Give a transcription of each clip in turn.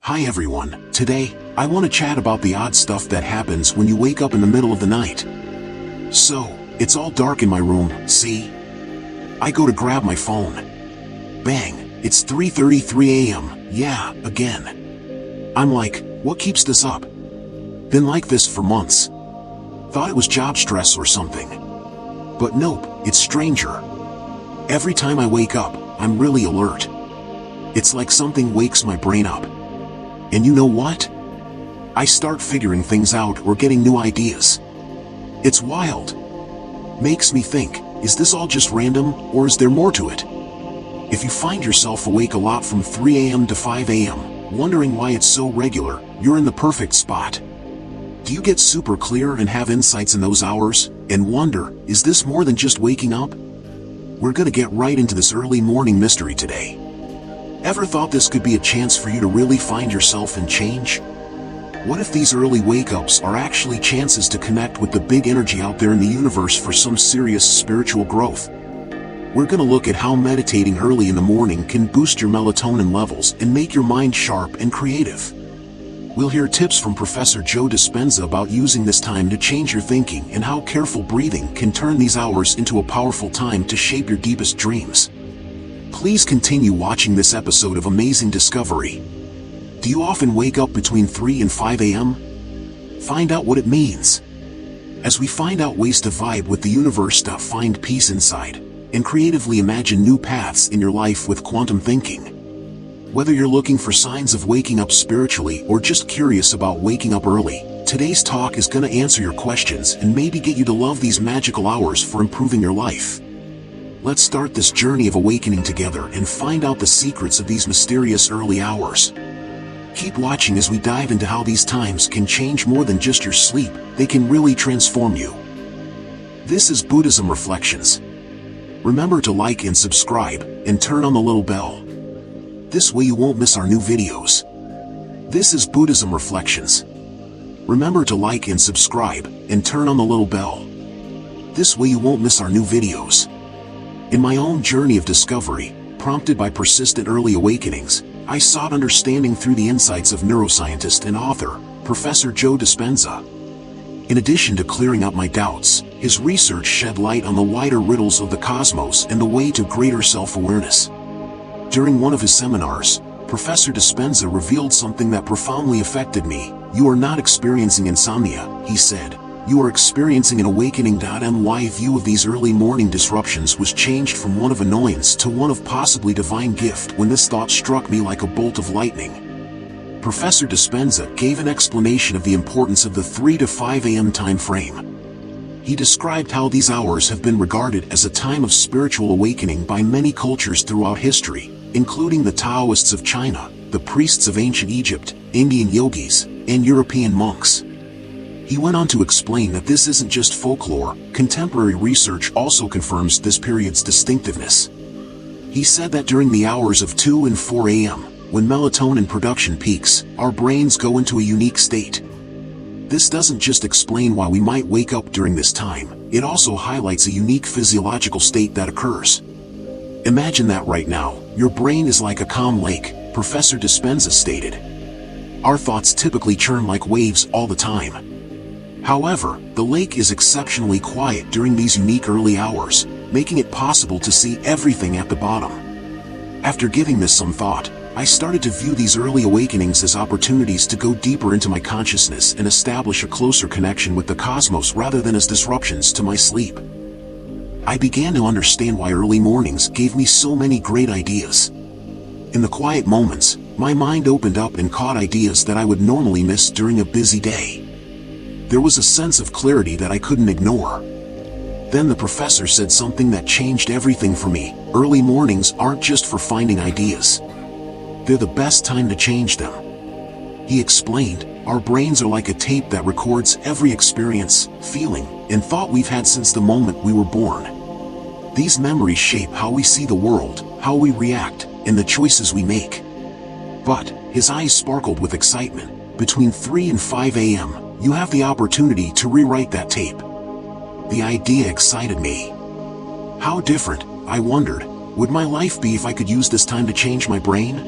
Hi everyone, today, I want to chat about the odd stuff that happens when you wake up in the middle of the night. So, it's all dark in my room, see? I go to grab my phone. Bang, it's 3:33 a.m., yeah, again. I'm like, what keeps this up? Been like this for months. Thought it was job stress or something. But nope, it's stranger. Every time I wake up, I'm really alert. It's like something wakes my brain up. And you know what? I start figuring things out or getting new ideas. It's wild. Makes me think, is this all just random, or is there more to it? If you find yourself awake a lot from 3 a.m. to 5 a.m., wondering why it's so regular, you're in the perfect spot. Do you get super clear and have insights in those hours, and wonder, is this more than just waking up? We're gonna get right into this early morning mystery today. Ever thought this could be a chance for you to really find yourself and change? What if these early wake-ups are actually chances to connect with the big energy out there in the universe for some serious spiritual growth? We're gonna look at how meditating early in the morning can boost your melatonin levels and make your mind sharp and creative. We'll hear tips from Professor Joe Dispenza about using this time to change your thinking and how careful breathing can turn these hours into a powerful time to shape your deepest dreams. Please continue watching this episode of Amazing Discovery. Do you often wake up between 3 and 5 a.m.? Find out what it means. As we find out ways to vibe with the universe, find peace inside, and creatively imagine new paths in your life with quantum thinking. Whether you're looking for signs of waking up spiritually or just curious about waking up early, today's talk is going to answer your questions and maybe get you to love these magical hours for improving your life. Let's start this journey of awakening together and find out the secrets of these mysterious early hours. Keep watching as we dive into how these times can change more than just your sleep, they can really transform you. This is Buddhism Reflections. Remember to like and subscribe, and turn on the little bell. This way you won't miss our new videos. This is Buddhism Reflections. Remember to like and subscribe, and turn on the little bell. This way you won't miss our new videos. In my own journey of discovery, prompted by persistent early awakenings, I sought understanding through the insights of neuroscientist and author, Professor Joe Dispenza. In addition to clearing up my doubts, his research shed light on the wider riddles of the cosmos and the way to greater self-awareness. During one of his seminars, Professor Dispenza revealed something that profoundly affected me. "You are not experiencing insomnia," he said. "You are experiencing an awakening." My view of these early morning disruptions was changed from one of annoyance to one of possibly divine gift when this thought struck me like a bolt of lightning. Professor Dispenza gave an explanation of the importance of the 3 to 5 a.m. time frame. He described how these hours have been regarded as a time of spiritual awakening by many cultures throughout history, including the Taoists of China, the priests of ancient Egypt, Indian yogis, and European monks. He went on to explain that this isn't just folklore. Contemporary research also confirms this period's distinctiveness. He said that during the hours of 2 and 4 a.m., when melatonin production peaks, our brains go into a unique state. This doesn't just explain why we might wake up during this time, it also highlights a unique physiological state that occurs. Imagine that right now, your brain is like a calm lake, Professor Dispenza stated. Our thoughts typically churn like waves all the time. However, the lake is exceptionally quiet during these unique early hours, making it possible to see everything at the bottom. After giving this some thought, I started to view these early awakenings as opportunities to go deeper into my consciousness and establish a closer connection with the cosmos rather than as disruptions to my sleep. I began to understand why early mornings gave me so many great ideas. In the quiet moments, my mind opened up and caught ideas that I would normally miss during a busy day. There was a sense of clarity that I couldn't ignore. Then the professor said something that changed everything for me. Early mornings aren't just for finding ideas. They're the best time to change them. He explained, our brains are like a tape that records every experience, feeling, and thought we've had since the moment we were born. These memories shape how we see the world, how we react, and the choices we make. But, his eyes sparkled with excitement, between 3 and 5 a.m., you have the opportunity to rewrite that tape. The idea excited me. How different, I wondered, would my life be if I could use this time to change my brain?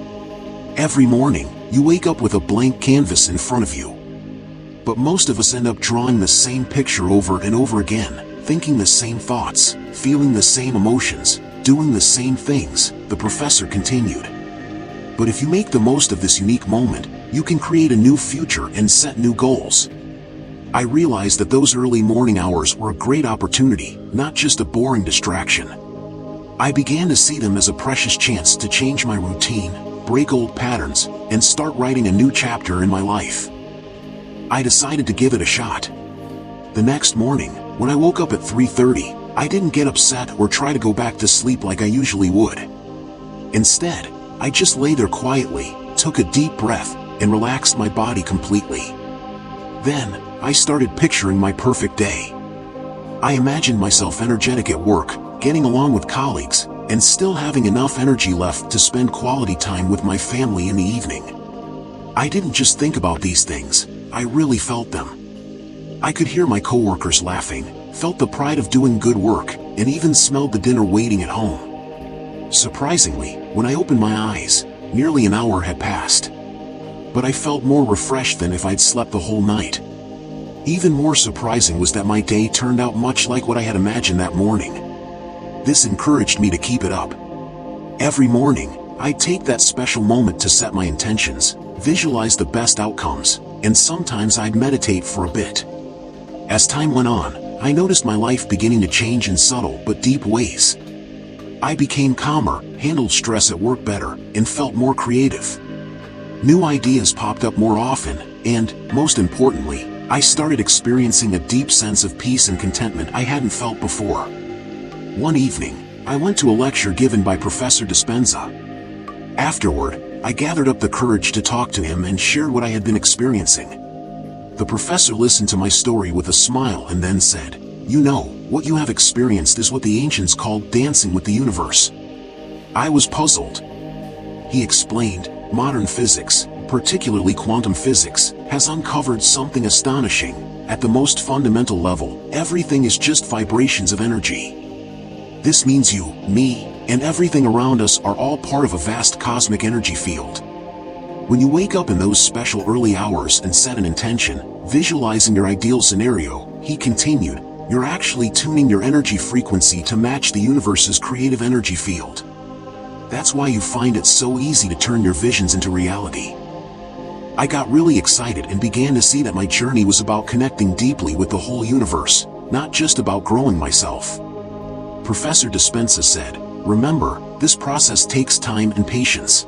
Every morning, You wake up with a blank canvas in front of you. But most of us end up drawing the same picture over and over again, thinking the same thoughts, feeling the same emotions, doing the same things, the professor continued. But if you make the most of this unique moment, you can create a new future and set new goals. I realized that those early morning hours were a great opportunity, not just a boring distraction. I began to see them as a precious chance to change my routine, break old patterns, and start writing a new chapter in my life. I decided to give it a shot. The next morning, when I woke up at 3:30, I didn't get upset or try to go back to sleep like I usually would. Instead, I just lay there quietly, took a deep breath, and relaxed my body completely. Then, I started picturing my perfect day. I imagined myself energetic at work, getting along with colleagues, and still having enough energy left to spend quality time with my family in the evening. I didn't just think about these things, I really felt them. I could hear my coworkers laughing, felt the pride of doing good work, and even smelled the dinner waiting at home. Surprisingly, when I opened my eyes, nearly an hour had passed. But I felt more refreshed than if I'd slept the whole night. Even more surprising was that my day turned out much like what I had imagined that morning. This encouraged me to keep it up. Every morning, I'd take that special moment to set my intentions, visualize the best outcomes, and sometimes I'd meditate for a bit. As time went on, I noticed my life beginning to change in subtle but deep ways. I became calmer, handled stress at work better, and felt more creative. New ideas popped up more often, and, most importantly, I started experiencing a deep sense of peace and contentment I hadn't felt before. One evening, I went to a lecture given by Professor Dispenza. Afterward, I gathered up the courage to talk to him and shared what I had been experiencing. The professor listened to my story with a smile and then said, "You know, what you have experienced is what the ancients called dancing with the universe." I was puzzled. He explained, modern physics, particularly quantum physics, has uncovered something astonishing. At the most fundamental level, everything is just vibrations of energy. This means you, me, and everything around us are all part of a vast cosmic energy field. When you wake up in those special early hours and set an intention, visualizing your ideal scenario, he continued, you're actually tuning your energy frequency to match the universe's creative energy field. That's why you find it so easy to turn your visions into reality. I got really excited and began to see that my journey was about connecting deeply with the whole universe, not just about growing myself. Professor Dispenza said, "Remember, this process takes time and patience.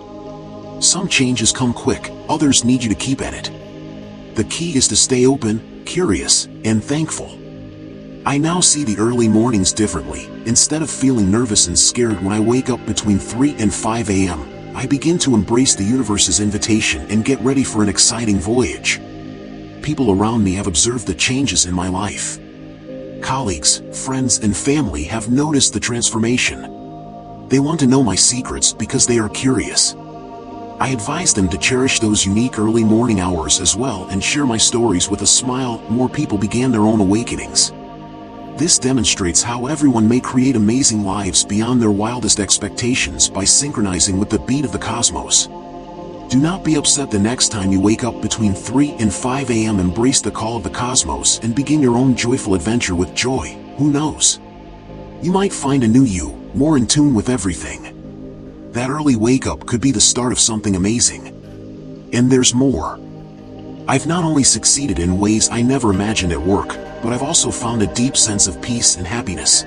Some changes come quick, others need you to keep at it. The key is to stay open, curious, and thankful." I now see the early mornings differently. Instead of feeling nervous and scared when I wake up between 3 and 5 a.m., I begin to embrace the universe's invitation and get ready for an exciting voyage. People around me have observed the changes in my life. Colleagues, friends, and family have noticed the transformation. They want to know my secrets because they are curious. I advise them to cherish those unique early morning hours as well and share my stories with a smile. More people began their own awakenings. This demonstrates how everyone may create amazing lives beyond their wildest expectations by synchronizing with the beat of the cosmos. Do not be upset the next time you wake up between 3 and 5 a.m. Embrace the call of the cosmos and begin your own joyful adventure with joy. Who knows? You might find a new you, more in tune with everything. That early wake-up could be the start of something amazing. And there's more. I've not only succeeded in ways I never imagined at work, but I've also found a deep sense of peace and happiness.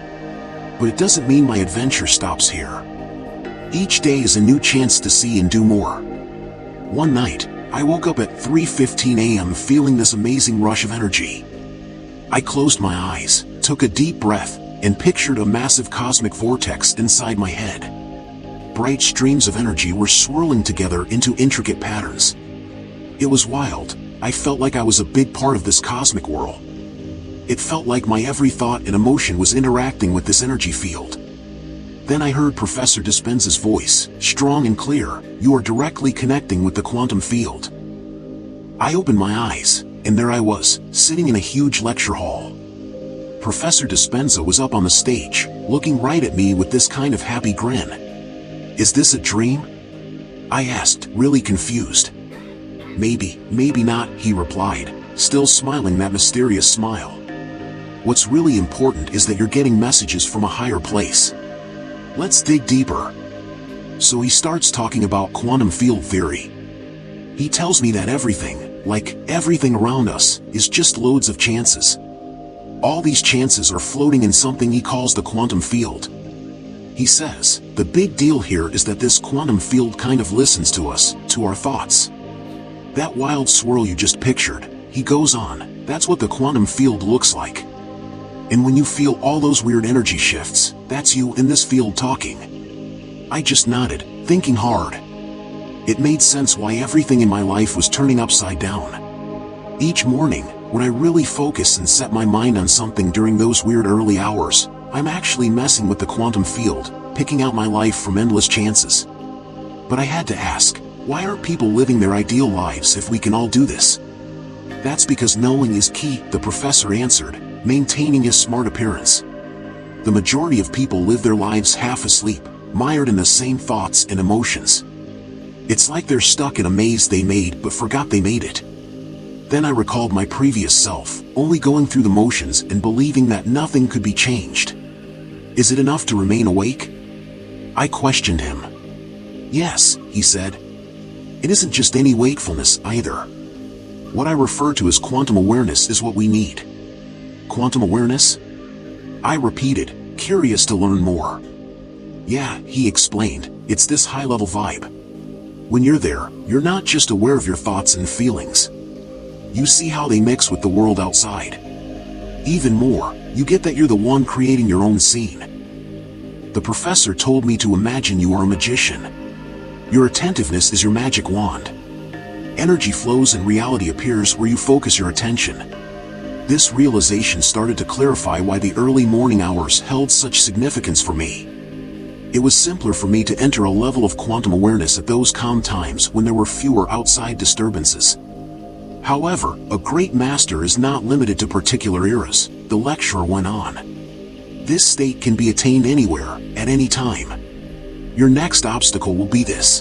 But it doesn't mean my adventure stops here. Each day is a new chance to see and do more. One night, I woke up at 3:15 a.m. feeling this amazing rush of energy. I closed my eyes, took a deep breath, and pictured a massive cosmic vortex inside my head. Bright streams of energy were swirling together into intricate patterns. It was wild. I felt like I was a big part of this cosmic whirl. It felt like my every thought and emotion was interacting with this energy field. Then I heard Professor Dispenza's voice, strong and clear, "You are directly connecting with the quantum field." I opened my eyes, and there I was, sitting in a huge lecture hall. Professor Dispenza was up on the stage, looking right at me with this kind of happy grin. "Is this a dream?" I asked, really confused. Maybe not, he replied, still smiling that mysterious smile. What's really important is that you're getting messages from a higher place. Let's dig deeper. So he starts talking about quantum field theory. He tells me that everything, like everything around us, is just loads of chances. All these chances are floating in something he calls the quantum field. He says, the big deal here is that this quantum field kind of listens to us, to our thoughts. That wild swirl you just pictured, he goes on, that's what the quantum field looks like. And when you feel all those weird energy shifts, that's you in this field talking. I just nodded, thinking hard. It made sense why everything in my life was turning upside down. Each morning, when I really focus and set my mind on something during those weird early hours, I'm actually messing with the quantum field, picking out my life from endless chances. But I had to ask, why aren't people living their ideal lives if we can all do this? That's because knowing is key, the professor answered, maintaining a smart appearance. The majority of people live their lives half asleep, mired in the same thoughts and emotions. It's like they're stuck in a maze they made but forgot they made it. Then I recalled my previous self, only going through the motions and believing that nothing could be changed. Is it enough to remain awake? I questioned him. Yes, he said. It isn't just any wakefulness either. What I refer to as quantum awareness is what we need. Quantum awareness? I repeated, curious to learn more. Yeah, he explained, it's this high-level vibe. When you're there, you're not just aware of your thoughts and feelings. You see how they mix with the world outside. Even more, you get that you're the one creating your own scene. The professor told me to imagine you are a magician. Your attentiveness is your magic wand. Energy flows and reality appears where you focus your attention. This realization started to clarify why the early morning hours held such significance for me. It was simpler for me to enter a level of quantum awareness at those calm times when there were fewer outside disturbances. However, a great master is not limited to particular eras, the lecturer went on. This state can be attained anywhere, at any time. Your next obstacle will be this.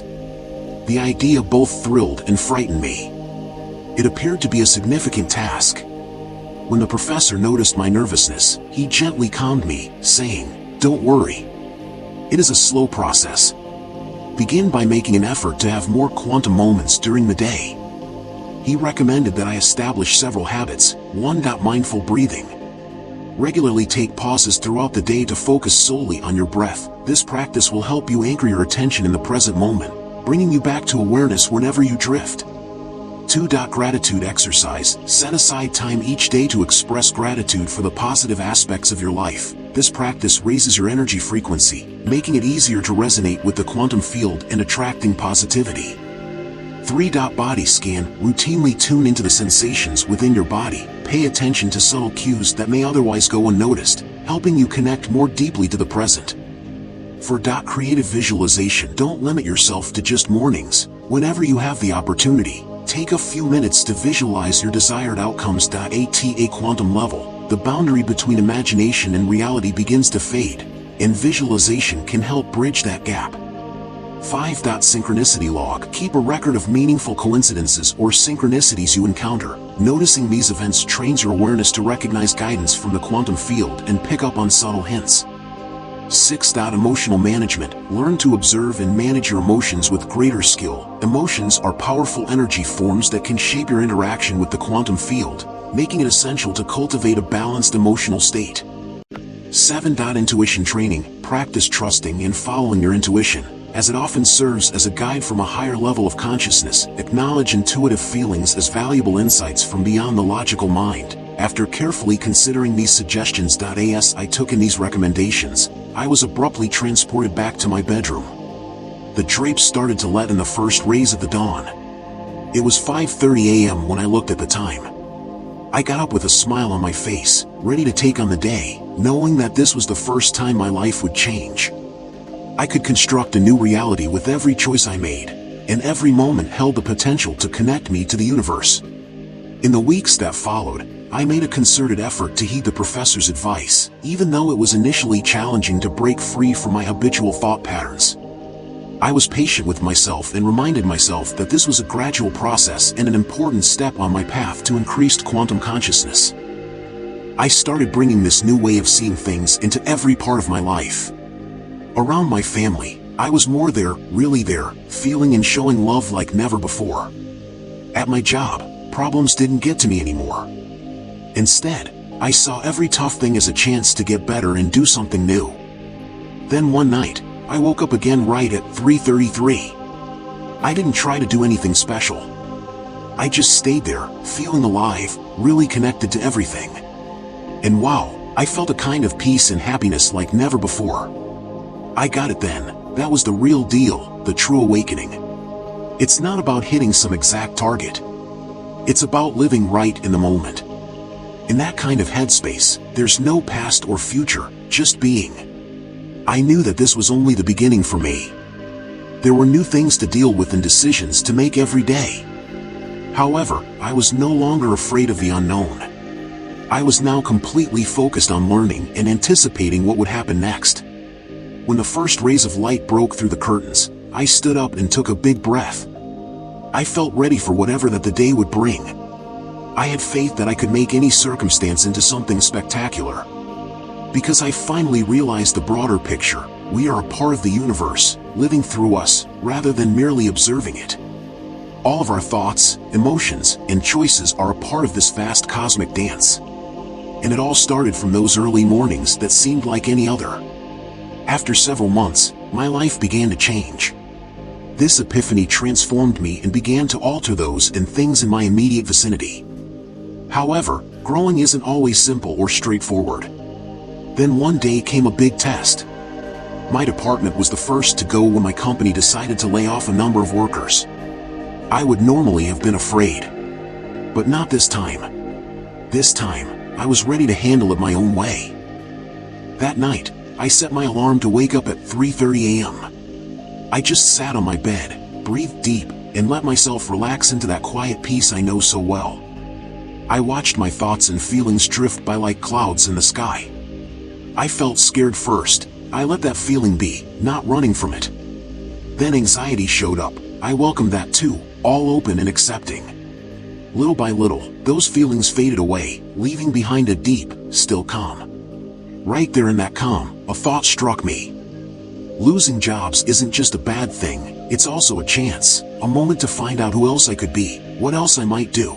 The idea both thrilled and frightened me. It appeared to be a significant task. When the professor noticed my nervousness, he gently calmed me, saying, "Don't worry. It is a slow process. Begin by making an effort to have more quantum moments during the day." He recommended that I establish several habits. 1. Mindful breathing. Regularly take pauses throughout the day to focus solely on your breath. This practice will help you anchor your attention in the present moment, bringing you back to awareness whenever you drift. 2. Gratitude exercise. Set aside time each day to express gratitude for the positive aspects of your life. This practice raises your energy frequency, making it easier to resonate with the quantum field and attracting positivity. 3. Body scan. Routinely tune into the sensations within your body. Pay attention to subtle cues that may otherwise go unnoticed, helping you connect more deeply to the present. 4. Creative visualization. Don't limit yourself to just mornings. Whenever you have the opportunity, take a few minutes to visualize your desired outcomes. At a quantum level, the boundary between imagination and reality begins to fade, and visualization can help bridge that gap. 5. Synchronicity log. Keep a record of meaningful coincidences or synchronicities you encounter. Noticing these events trains your awareness to recognize guidance from the quantum field and pick up on subtle hints. 6. Emotional management. Learn to observe and manage your emotions with greater skill. Emotions are powerful energy forms that can shape your interaction with the quantum field, making it essential to cultivate a balanced emotional state. 7. Intuition training. Practice trusting and following your intuition, as it often serves as a guide from a higher level of consciousness. Acknowledge intuitive feelings as valuable insights from beyond the logical mind. After carefully considering these suggestions, as I took in these recommendations, I was abruptly transported back to my bedroom. The drapes started to let in the first rays of the dawn. It was 5:30 a.m. when I looked at the time. I got up with a smile on my face, ready to take on the day, knowing that this was the first time my life would change. I could construct a new reality with every choice I made, and every moment held the potential to connect me to the universe. In the weeks that followed, I made a concerted effort to heed the professor's advice, even though it was initially challenging to break free from my habitual thought patterns. I was patient with myself and reminded myself that this was a gradual process and an important step on my path to increased quantum consciousness. I started bringing this new way of seeing things into every part of my life. Around my family, I was more there, really there, feeling and showing love like never before. At my job, problems didn't get to me anymore. Instead, I saw every tough thing as a chance to get better and do something new. Then one night, I woke up again right at 3:33. I didn't try to do anything special. I just stayed there, feeling alive, really connected to everything. And wow, I felt a kind of peace and happiness like never before. I got it then. That was the real deal, the true awakening. It's not about hitting some exact target. It's about living right in the moment. In that kind of headspace, there's no past or future, just being. I knew that this was only the beginning for me. There were new things to deal with and decisions to make every day. However, I was no longer afraid of the unknown. I was now completely focused on learning and anticipating what would happen next. When the first rays of light broke through the curtains, I stood up and took a big breath. I felt ready for whatever that the day would bring. I had faith that I could make any circumstance into something spectacular. Because I finally realized the broader picture, we are a part of the universe, living through us, rather than merely observing it. All of our thoughts, emotions, and choices are a part of this vast cosmic dance. And it all started from those early mornings that seemed like any other. After several months, my life began to change. This epiphany transformed me and began to alter those and things in my immediate vicinity. However, growing isn't always simple or straightforward. Then one day came a big test. My department was the first to go when my company decided to lay off a number of workers. I would normally have been afraid. But not this time. This time, I was ready to handle it my own way. That night, I set my alarm to wake up at 3:30 a.m. I just sat on my bed, breathed deep, and let myself relax into that quiet peace I know so well. I watched my thoughts and feelings drift by like clouds in the sky. I felt scared first. I let that feeling be, not running from it. Then anxiety showed up. I welcomed that too, all open and accepting. Little by little, those feelings faded away, leaving behind a deep, still calm. Right there in that calm, a thought struck me. Losing jobs isn't just a bad thing, it's also a chance, a moment to find out who else I could be, what else I might do.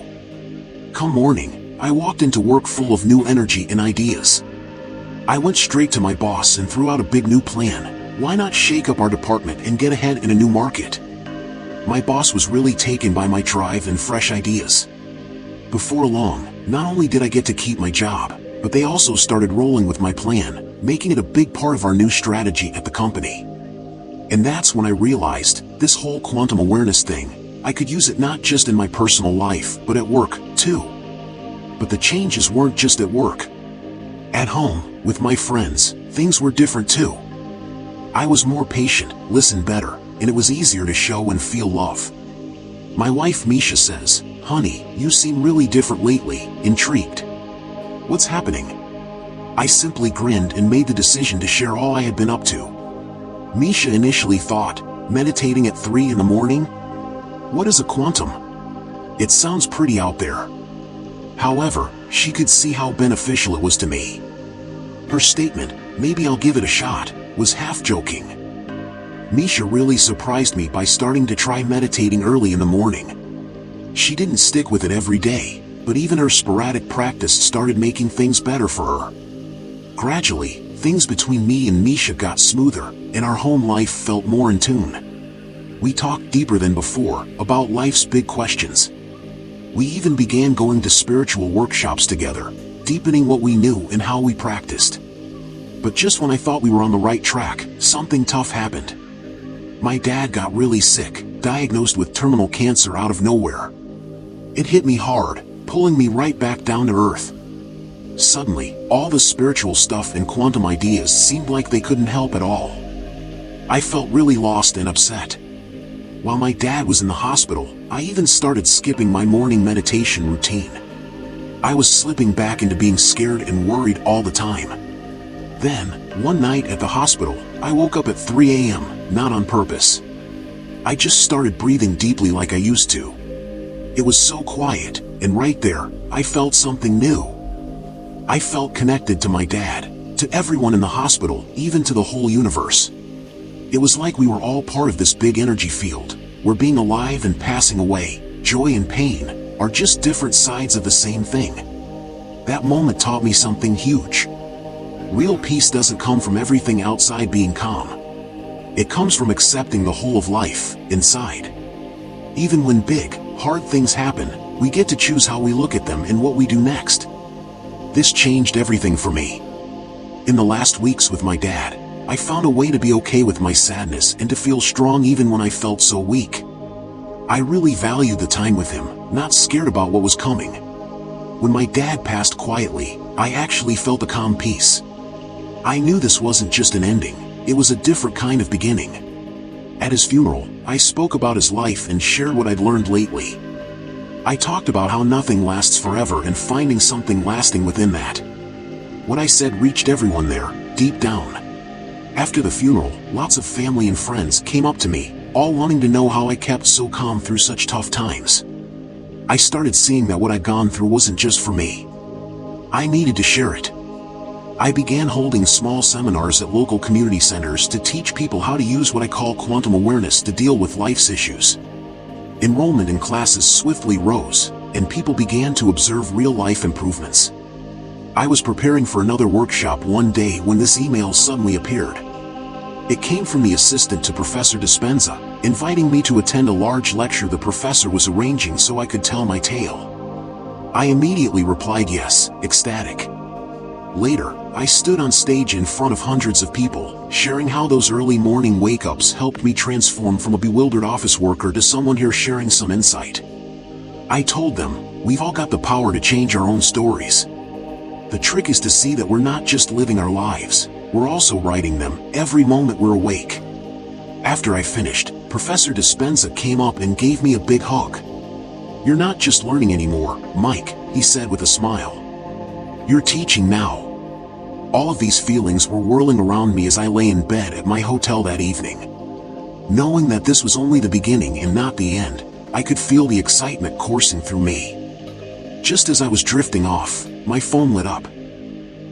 Come morning, I walked into work full of new energy and ideas. I went straight to my boss and threw out a big new plan. Why not shake up our department and get ahead in a new market? My boss was really taken by my drive and fresh ideas. Before long, not only did I get to keep my job, but they also started rolling with my plan, making it a big part of our new strategy at the company. And that's when I realized, this whole quantum awareness thing, I could use it not just in my personal life, but at work, too. But the changes weren't just at work. At home, with my friends, things were different too. I was more patient, listened better, and it was easier to show and feel love. My wife Misha says, "Honey, you seem really different lately," intrigued. "What's happening?" I simply grinned and made the decision to share all I had been up to. Misha initially thought, meditating at 3 in the morning? What is a quantum? It sounds pretty out there. However, she could see how beneficial it was to me. Her statement, "Maybe I'll give it a shot," was half joking. Misha really surprised me by starting to try meditating early in the morning. She didn't stick with it every day, but even her sporadic practice started making things better for her. Gradually, things between me and Misha got smoother, and our home life felt more in tune. We talked deeper than before, about life's big questions. We even began going to spiritual workshops together, deepening what we knew and how we practiced. But just when I thought we were on the right track, something tough happened. My dad got really sick, diagnosed with terminal cancer out of nowhere. It hit me hard, pulling me right back down to earth. Suddenly, all the spiritual stuff and quantum ideas seemed like they couldn't help at all. I felt really lost and upset. While my dad was in the hospital, I even started skipping my morning meditation routine. I was slipping back into being scared and worried all the time. Then, one night at the hospital, I woke up at 3 a.m., not on purpose. I just started breathing deeply like I used to. It was so quiet, and right there, I felt something new. I felt connected to my dad, to everyone in the hospital, even to the whole universe. It was like we were all part of this big energy field, where being alive and passing away, joy and pain, are just different sides of the same thing. That moment taught me something huge. Real peace doesn't come from everything outside being calm. It comes from accepting the whole of life, inside. Even when big, hard things happen, we get to choose how we look at them and what we do next. This changed everything for me. In the last weeks with my dad, I found a way to be okay with my sadness and to feel strong even when I felt so weak. I really valued the time with him, not scared about what was coming. When my dad passed quietly, I actually felt a calm peace. I knew this wasn't just an ending, it was a different kind of beginning. At his funeral, I spoke about his life and shared what I'd learned lately. I talked about how nothing lasts forever and finding something lasting within that. What I said reached everyone there, deep down. After the funeral, lots of family and friends came up to me, all wanting to know how I kept so calm through such tough times. I started seeing that what I'd gone through wasn't just for me. I needed to share it. I began holding small seminars at local community centers to teach people how to use what I call quantum awareness to deal with life's issues. Enrollment in classes swiftly rose, and people began to observe real-life improvements. I was preparing for another workshop one day when this email suddenly appeared. It came from the assistant to Professor Dispenza, inviting me to attend a large lecture the professor was arranging so I could tell my tale. I immediately replied yes, ecstatic. Later, I stood on stage in front of hundreds of people, sharing how those early morning wake-ups helped me transform from a bewildered office worker to someone here sharing some insight. I told them, we've all got the power to change our own stories. The trick is to see that we're not just living our lives, we're also writing them, every moment we're awake. After I finished, Professor Dispenza came up and gave me a big hug. You're not just learning anymore, Mike, he said with a smile. You're teaching now. All of these feelings were whirling around me as I lay in bed at my hotel that evening. Knowing that this was only the beginning and not the end, I could feel the excitement coursing through me. Just as I was drifting off, my phone lit up.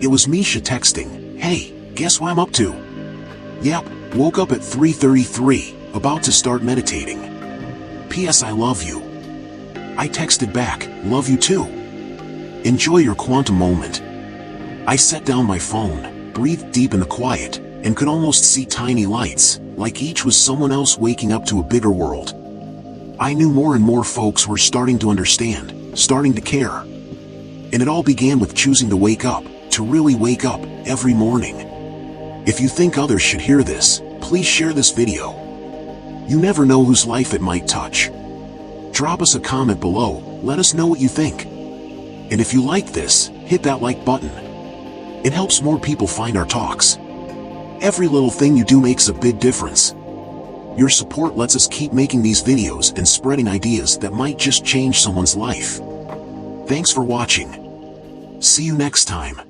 It was Misha texting, "Hey, guess what I'm up to?" "Yep, woke up at 3:33, about to start meditating. P.S. I love you." I texted back, "Love you too. Enjoy your quantum moment." I set down my phone, breathed deep in the quiet, and could almost see tiny lights, like each was someone else waking up to a bigger world. I knew more and more folks were starting to understand, starting to care. And it all began with choosing to wake up, to really wake up, every morning. If you think others should hear this, please share this video. You never know whose life it might touch. Drop us a comment below, let us know what you think. And if you like this, hit that like button. It helps more people find our talks. Every little thing you do makes a big difference. Your support lets us keep making these videos and spreading ideas that might just change someone's life. Thanks for watching. See you next time.